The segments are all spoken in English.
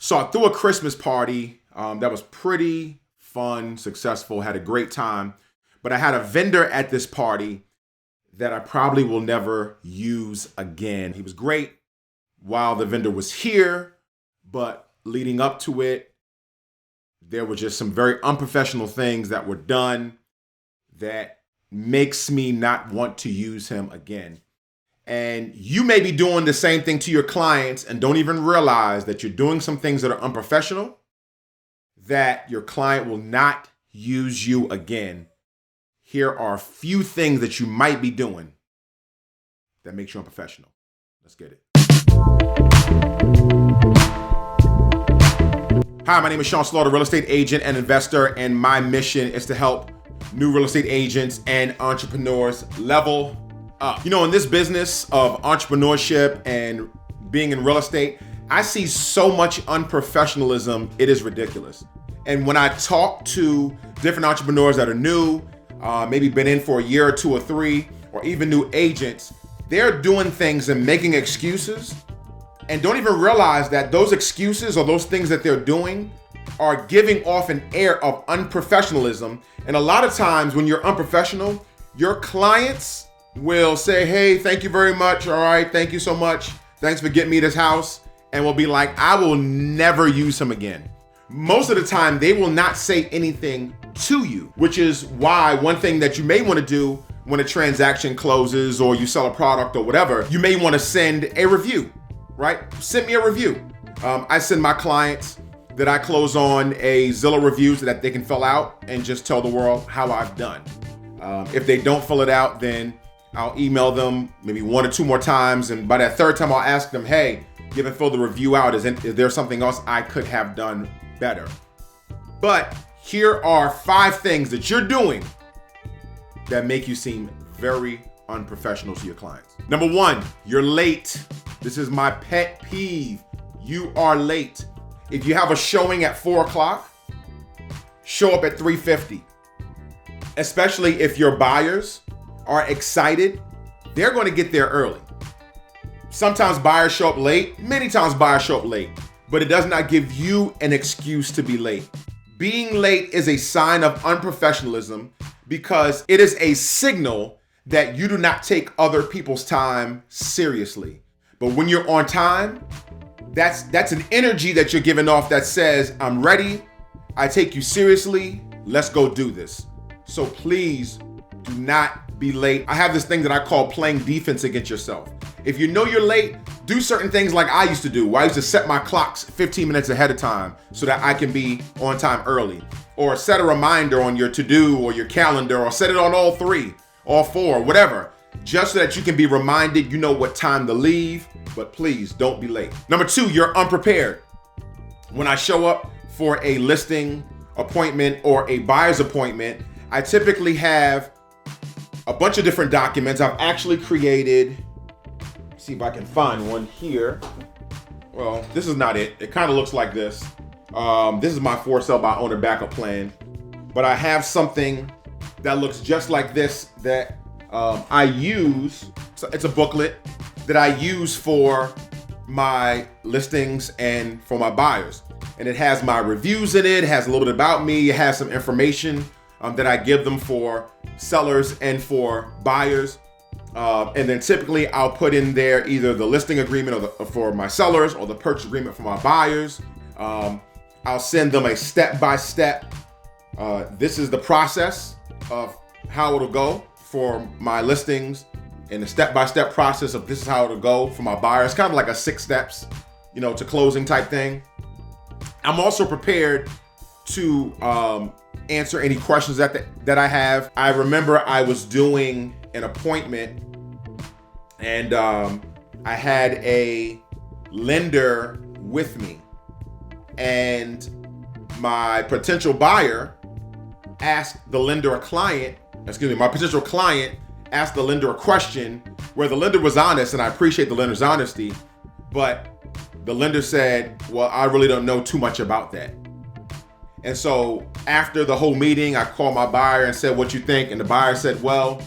So I threw a Christmas party that was pretty fun, successful, had a great time. But I had a vendor at this party that I probably will never use again. He was great while the vendor was here, but leading up to it, there were just some very unprofessional things that were done that makes me not want to use him again. And you may be doing the same thing to your clients and don't even realize that you're doing some things that are unprofessional, that your client will not use you again. Here are a few things that you might be doing that makes you unprofessional. Let's get it. Hi, my name is Sean Slaughter, real estate agent and investor, and my mission is to help new real estate agents and entrepreneurs level up. You know, in this business of entrepreneurship and being in real estate, I see so much unprofessionalism, it is ridiculous. And when I talk to different entrepreneurs that are new, maybe been in for a year or two or three, or even new agents, they're doing things and making excuses and don't even realize that those excuses or those things that they're doing are giving off an air of unprofessionalism. And a lot of times when you're unprofessional, your clients will say, hey, thank you very much. All right, thank you so much. Thanks for getting me this house. And will be like, I will never use him again. Most of the time, they will not say anything to you, which is why one thing that you may want to do when a transaction closes or you sell a product or whatever, you may want to send a review, right? Send me a review. I send my clients that I close on a Zillow review so that they can fill out and just tell the world how I've done. If they don't fill it out, then I'll email them maybe one or two more times. And by that third time, I'll ask them, hey, you haven't filled the review out. Is there something else I could have done better? But here are 5 things that you're doing that make you seem very unprofessional to your clients. Number 1, you're late. This is my pet peeve. You are late. If you have a showing at 4 o'clock, show up at 3:50. Especially if your buyers are excited, they're going to get there early. Sometimes buyers show up late. Many times buyers show up late, but it does not give you an excuse to be late. Being late is a sign of unprofessionalism because it is a signal that you do not take other people's time seriously. But when you're on time, that's an energy that you're giving off that says, I'm ready, I take you seriously, let's go do this. So please do not be late. I have this thing that I call playing defense against yourself. If you know you're late, do certain things like I used to do, where I used to set my clocks 15 minutes ahead of time so that I can be on time early. Or set a reminder on your to-do or your calendar, or set it on all 3, all 4, whatever, just so that you can be reminded, you know what time to leave, but please don't be late. Number 2, you're unprepared. When I show up for a listing appointment or a buyer's appointment, I typically have a bunch of different documents. I've actually created, see if I can find one here. Well, this is not it. It kind of looks like this. This is my for sale by owner backup plan. But I have something that looks just like this that I use. So it's a booklet that I use for my listings and for my buyers. And it has my reviews in it. It has a little bit about me. It has some information that I give them for sellers and for buyers. And then typically I'll put in there either the listing agreement for my sellers or the purchase agreement for my buyers. I'll send them a step-by-step. This is the process of how it'll go for my listings, and the step-by-step process of this is how it'll go for my buyers. Kind of like a 6 steps, to closing type thing. I'm also prepared to answer any questions that I have. I remember I was doing an appointment and I had a lender with me, and my potential buyer asked the lender my potential client asked the lender a question where the lender was honest, and I appreciate the lender's honesty, but the lender said, well, I really don't know too much about that. And so after the whole meeting, I called my buyer and said, what you think? And the buyer said, well,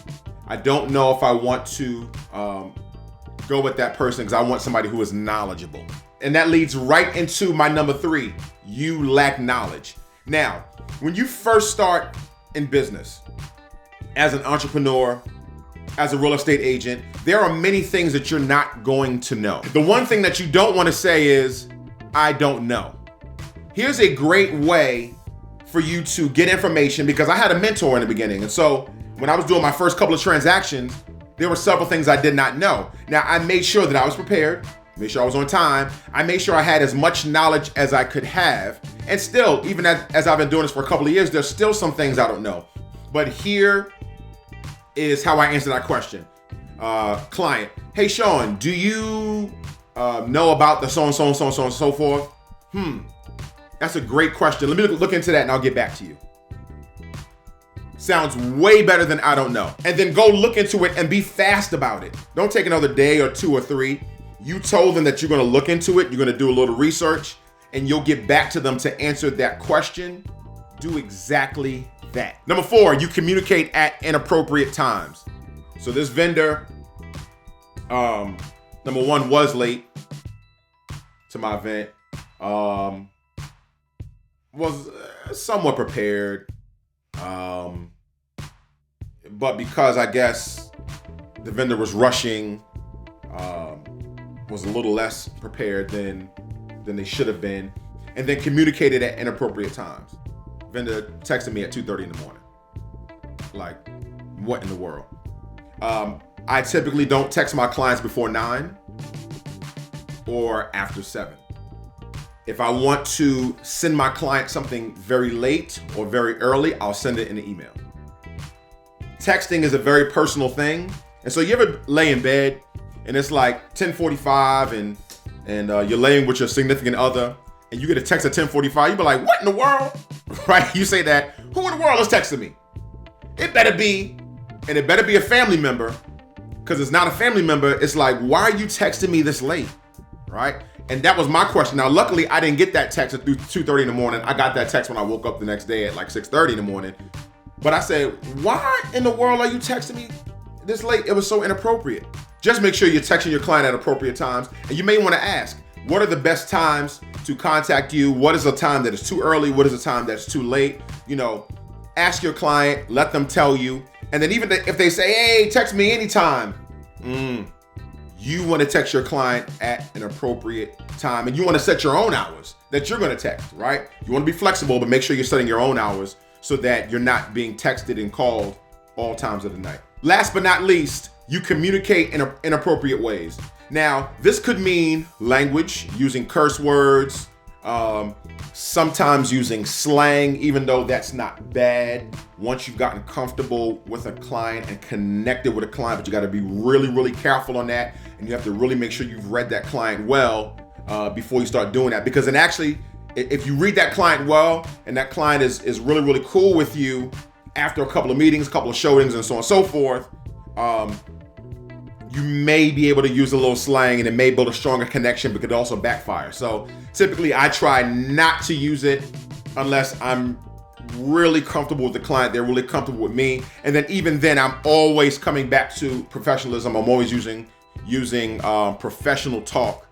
I don't know if I want to go with that person because I want somebody who is knowledgeable. And that leads right into my number 3. You lack knowledge. Now, when you first start in business, as an entrepreneur, as a real estate agent, there are many things that you're not going to know. The one thing that you don't want to say is, I don't know. Here's a great way for you to get information, because I had a mentor in the beginning. And so when I was doing my first couple of transactions, there were several things I did not know. Now, I made sure that I was prepared, made sure I was on time. I made sure I had as much knowledge as I could have. And still, even as I've been doing this for a couple of years, there's still some things I don't know. But here is how I answer that question. Client, hey Sean, do you know about the so forth? That's a great question. Let me look into that and I'll get back to you. Sounds way better than I don't know. And then go look into it and be fast about it. Don't take another day or 2 or 3. You told them that you're going to look into it. You're going to do a little research and you'll get back to them to answer that question. Do exactly that. Number 4, you communicate at inappropriate times. So this vendor, number 1, was late to my event. Was somewhat prepared. But because I guess the vendor was rushing, was a little less prepared than they should have been, and then communicated at inappropriate times. Vendor texted me at 2:30 in the morning. Like, what in the world? I typically don't text my clients before 9 or after 7. If I want to send my client something very late or very early, I'll send it in an email. Texting is a very personal thing. And so you ever lay in bed and it's like 10:45 and you're laying with your significant other and you get a text at 10:45, you be like, what in the world? Right? You say that, who in the world is texting me? It better be a family member, because it's not a family member. It's like, why are you texting me this late? Right? And that was my question. Now, luckily, I didn't get that text at 2:30 in the morning. I got that text when I woke up the next day at like 6:30 in the morning. But I said, why in the world are you texting me this late? It was so inappropriate. Just make sure you're texting your client at appropriate times. And you may want to ask, what are the best times to contact you? What is a time that is too early? What is a time that's too late? You know, ask your client, let them tell you. And then even if they say, hey, text me anytime, you want to text your client at an appropriate time. And you want to set your own hours that you're going to text, right? You want to be flexible, but make sure you're setting your own hours so that you're not being texted and called all times of the night. Last but not least, you communicate in inappropriate ways. Now, this could mean language, using curse words, sometimes using slang, even though that's not bad once you've gotten comfortable with a client and connected with a client, but you got to be really, really careful on that. And you have to really make sure you've read that client well before you start doing that. Because then actually, if you read that client well and that client is really, really cool with you after a couple of meetings, a couple of showings and so on and so forth, you may be able to use a little slang and it may build a stronger connection, but could also backfire. So typically I try not to use it unless I'm really comfortable with the client, they're really comfortable with me. And then even then, I'm always coming back to professionalism. I'm always using professional talk,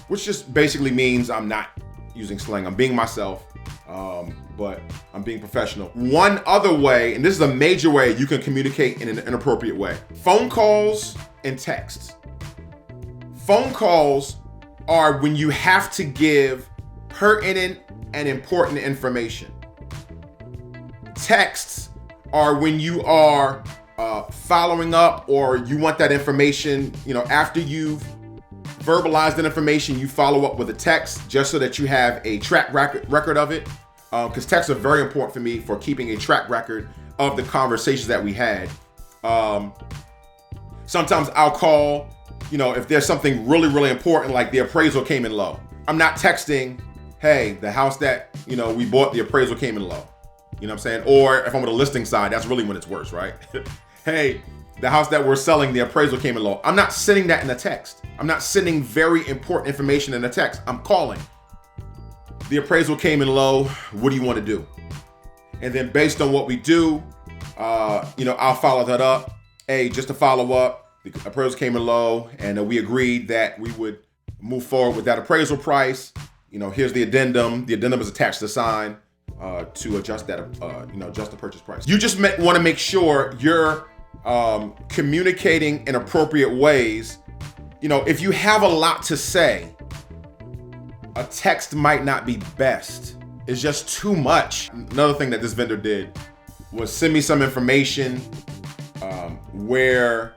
which just basically means I'm not using slang. I'm being myself, but I'm being professional. One other way, and this is a major way you can communicate in an inappropriate way: phone calls and texts. Phone calls are when you have to give pertinent and important information. Texts are when you are following up, or you want that information, after you've verbalized that information, you follow up with a text just so that you have a track record of it. Because texts are very important for me for keeping a track record of the conversations that we had. Sometimes I'll call, if there's something really, really important, like the appraisal came in low. I'm not texting, hey, the house that, we bought, the appraisal came in low. You know what I'm saying? Or if I'm on the listing side, that's really when it's worse, right? Hey, the house that we're selling, the appraisal came in low. I'm not sending that in a text. I'm not sending very important information in a text. I'm calling. The appraisal came in low. What do you want to do? And then based on what we do, I'll follow that up. Hey, just to follow up, the appraisal came in low, and we agreed that we would move forward with that appraisal price. Here's the addendum. The addendum is attached to the sign to adjust that, adjust the purchase price. You just want to make sure you're communicating in appropriate ways. If you have a lot to say, a text might not be best. It's just too much. Another thing that this vendor did was send me some information where,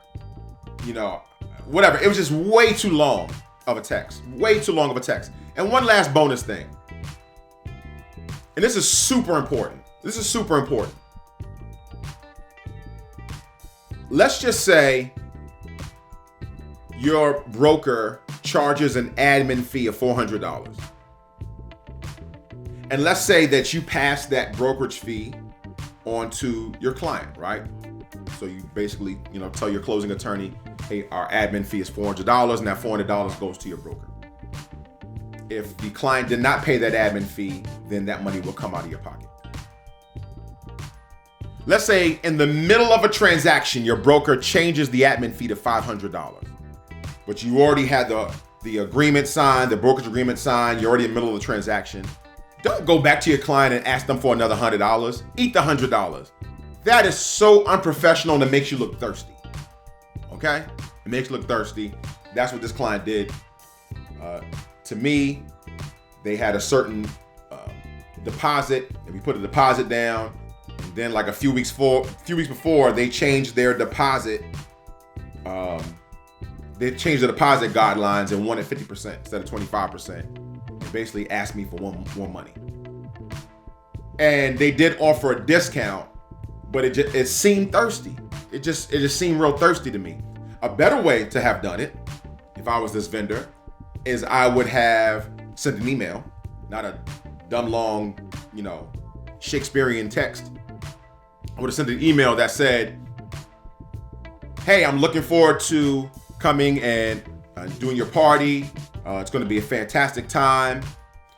whatever. It was just way too long of a text. Way too long of a text. And one last bonus thing. And this is super important. Let's just say your broker charges an admin fee of $400. And let's say that you pass that brokerage fee on to your client, right? So you basically, tell your closing attorney, hey, our admin fee is $400, and that $400 goes to your broker. If the client did not pay that admin fee, then that money will come out of your pocket. Let's say in the middle of a transaction, your broker changes the admin fee to $500, but you already had the agreement signed, the brokerage agreement signed, you're already in the middle of the transaction. Don't go back to your client and ask them for another $100. Eat the $100. That is so unprofessional, and it makes you look thirsty. Okay? It makes you look thirsty. That's what this client did. To me, they had a certain deposit, and we put a deposit down. And then, like a few weeks before, they changed their deposit. They changed the deposit guidelines and wanted 50% instead of 25%. And basically asked me for more money. And they did offer a discount, but it seemed thirsty. It just seemed real thirsty to me. A better way to have done it, if I was this vendor, is I would have sent an email, not a dumb long, Shakespearean text. I would have sent an email that said, hey, I'm looking forward to coming and doing your party. It's going to be a fantastic time.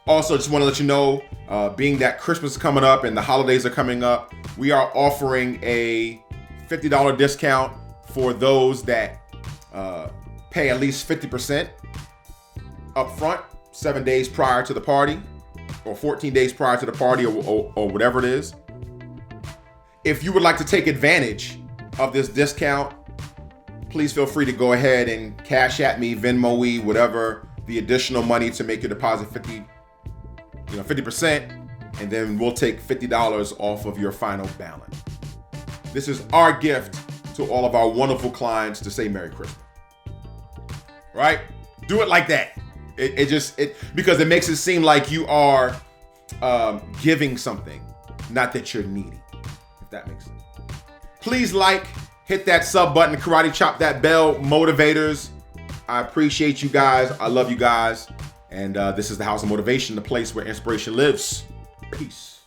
Also, just want to let you know, being that Christmas is coming up and the holidays are coming up, we are offering a $50 discount for those that pay at least 50% up front, 7 days prior to the party, or 14 days prior to the party, or whatever it is. If you would like to take advantage of this discount, please feel free to go ahead and cash at me, Venmo me, whatever, the additional money to make your deposit 50%, and then we'll take $50 off of your final balance. This is our gift to all of our wonderful clients to say Merry Christmas. Right? Do it like that. Because it makes it seem like you are giving something, not that you're needy, if that makes sense. Please hit that sub button, karate chop that bell, motivators. I appreciate you guys. I love you guys. And this is the House of Motivation, the place where inspiration lives. Peace.